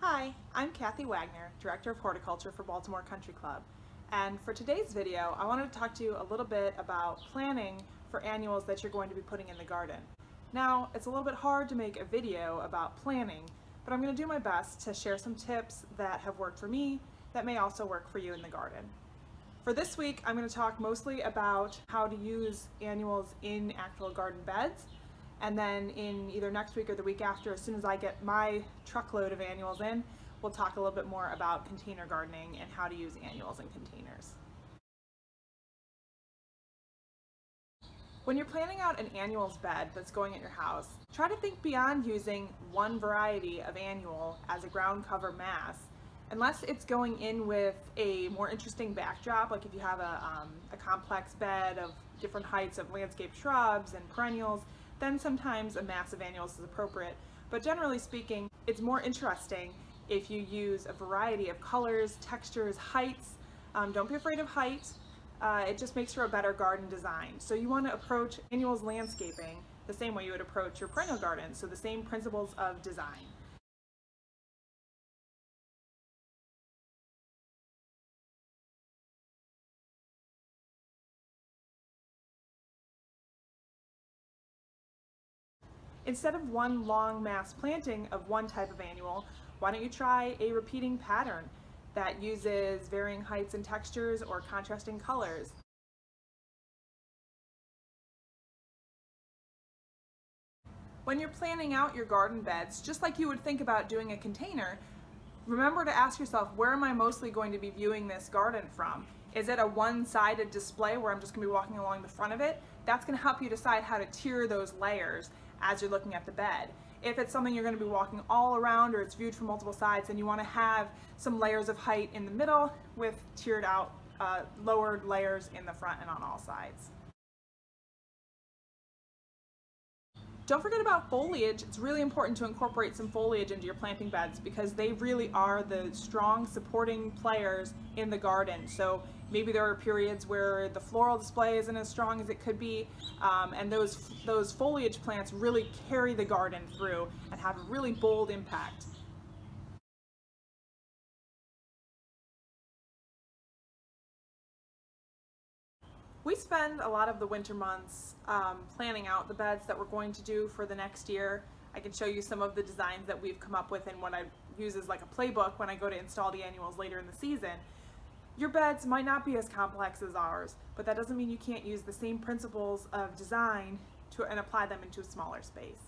Hi, I'm Kathy Wagner, Director of Horticulture for Baltimore Country Club. And for today's video, I wanted to talk to you a little bit about planning for annuals that you're going to be putting in the garden. Now, it's a little bit hard to make a video about planning, but I'm going to do my best to share some tips that have worked for me that may also work for you in the garden. For this week, I'm going to talk mostly about how to use annuals in actual garden beds. And then in either next week or the week after, as soon as I get my truckload of annuals in, we'll talk a little bit more about container gardening and how to use annuals in containers. When you're planning out an annuals bed that's going at your house, try to think beyond using one variety of annual as a ground cover mass, unless it's going in with a more interesting backdrop, like if you have a complex bed of different heights of landscape shrubs and perennials, then sometimes a mass of annuals is appropriate. But generally speaking, it's more interesting if you use a variety of colors, textures, heights. Don't be afraid of height. It just makes for a better garden design. So you want to approach annuals landscaping the same way you would approach your perennial garden, so the same principles of design. Instead of one long mass planting of one type of annual, why don't you try a repeating pattern that uses varying heights and textures or contrasting colors? When you're planning out your garden beds, just like you would think about doing a container, remember to ask yourself, where am I mostly going to be viewing this garden from? Is it a one-sided display where I'm just going to be walking along the front of it? That's going to help you decide how to tier those layers as you're looking at the bed. If it's something you're going to be walking all around or it's viewed from multiple sides, then you want to have some layers of height in the middle with tiered out lowered layers in the front and on all sides. Don't forget about foliage. It's really important to incorporate some foliage into your planting beds because they really are the strong supporting players in the garden. So maybe there are periods where the floral display isn't as strong as it could be, and those foliage plants really carry the garden through and have a really bold impact. We spend a lot of the winter months planning out the beds that we're going to do for the next year. I can show you some of the designs that we've come up with and what I use as like a playbook when I go to install the annuals later in the season. Your beds might not be as complex as ours, but that doesn't mean you can't use the same principles of design and apply them into a smaller space.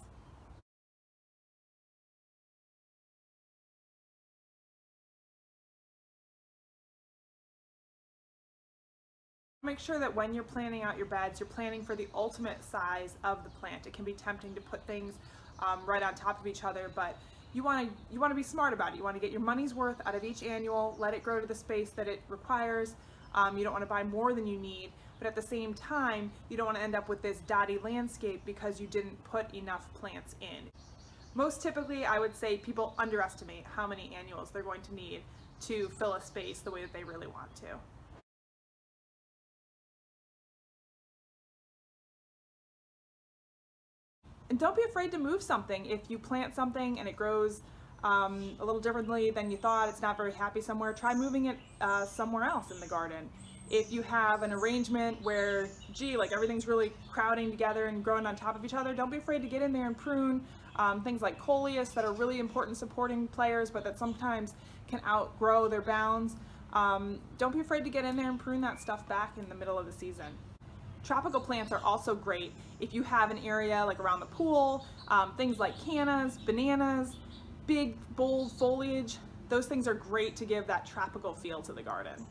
Make sure that when you're planning out your beds, you're planning for the ultimate size of the plant. It can be tempting to put things right on top of each other, but you want to be smart about it. You want to get your money's worth out of each annual, let it grow to the space that it requires. You don't want to buy more than you need, but at the same time, you don't want to end up with this dotty landscape because you didn't put enough plants in. Most typically, I would say people underestimate how many annuals they're going to need to fill a space the way that they really want to. And don't be afraid to move something. If you plant something and it grows a little differently than you thought, it's not very happy somewhere, try moving it somewhere else in the garden. If you have an arrangement where, gee, like everything's really crowding together and growing on top of each other, don't be afraid to get in there and prune things like coleus that are really important supporting players, but that sometimes can outgrow their bounds. Don't be afraid to get in there and prune that stuff back in the middle of the season. Tropical plants are also great if you have an area like around the pool, things like cannas, bananas, big bold foliage. Those things are great to give that tropical feel to the garden.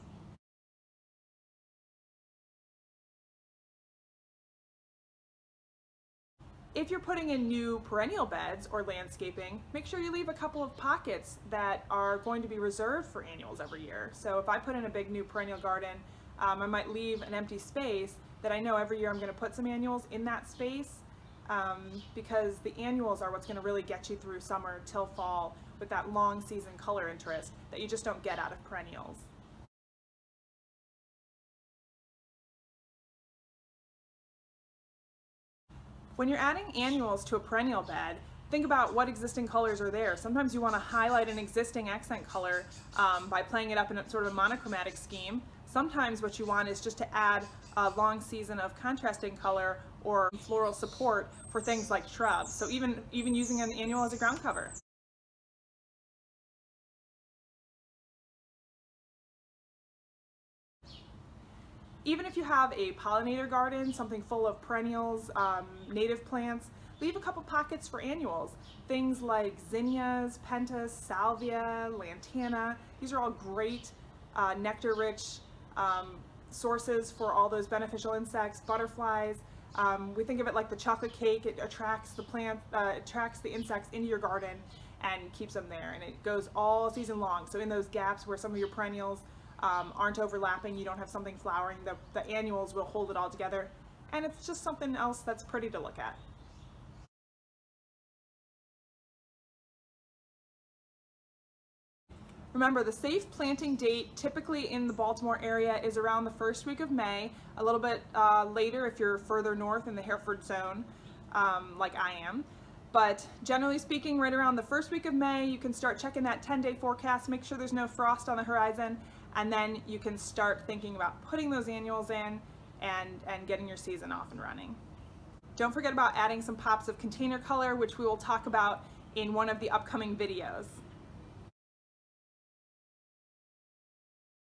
If you're putting in new perennial beds or landscaping, make sure you leave a couple of pockets that are going to be reserved for annuals every year. So if I put in a big new perennial garden, I might leave an empty space that I know every year I'm going to put some annuals in that space, because the annuals are what's going to really get you through summer till fall with that long season color interest that you just don't get out of perennials. When you're adding annuals to a perennial bed, think about what existing colors are there. Sometimes you want to highlight an existing accent color by playing it up in a sort of monochromatic scheme. Sometimes what you want is just to add a long season of contrasting color or floral support for things like shrubs. So even using an annual as a ground cover. Even if you have a pollinator garden, something full of perennials, native plants, leave a couple pockets for annuals. Things like zinnias, pentas, salvia, lantana. These are all great nectar-rich sources for all those beneficial insects, butterflies. We think of it like the chocolate cake. It attracts the attracts the insects into your garden and keeps them there. And it goes all season long. So in those gaps where some of your perennials aren't overlapping, you don't have something flowering, the annuals will hold it all together, and it's just something else that's pretty to look at. Remember, the safe planting date typically in the Baltimore area is around the first week of May, a little bit later if you're further north in the Hereford zone, like I am. But generally speaking, right around the first week of May, you can start checking that 10-day forecast, make sure there's no frost on the horizon, and then you can start thinking about putting those annuals in and getting your season off and running. Don't forget about adding some pops of container color, which we will talk about in one of the upcoming videos.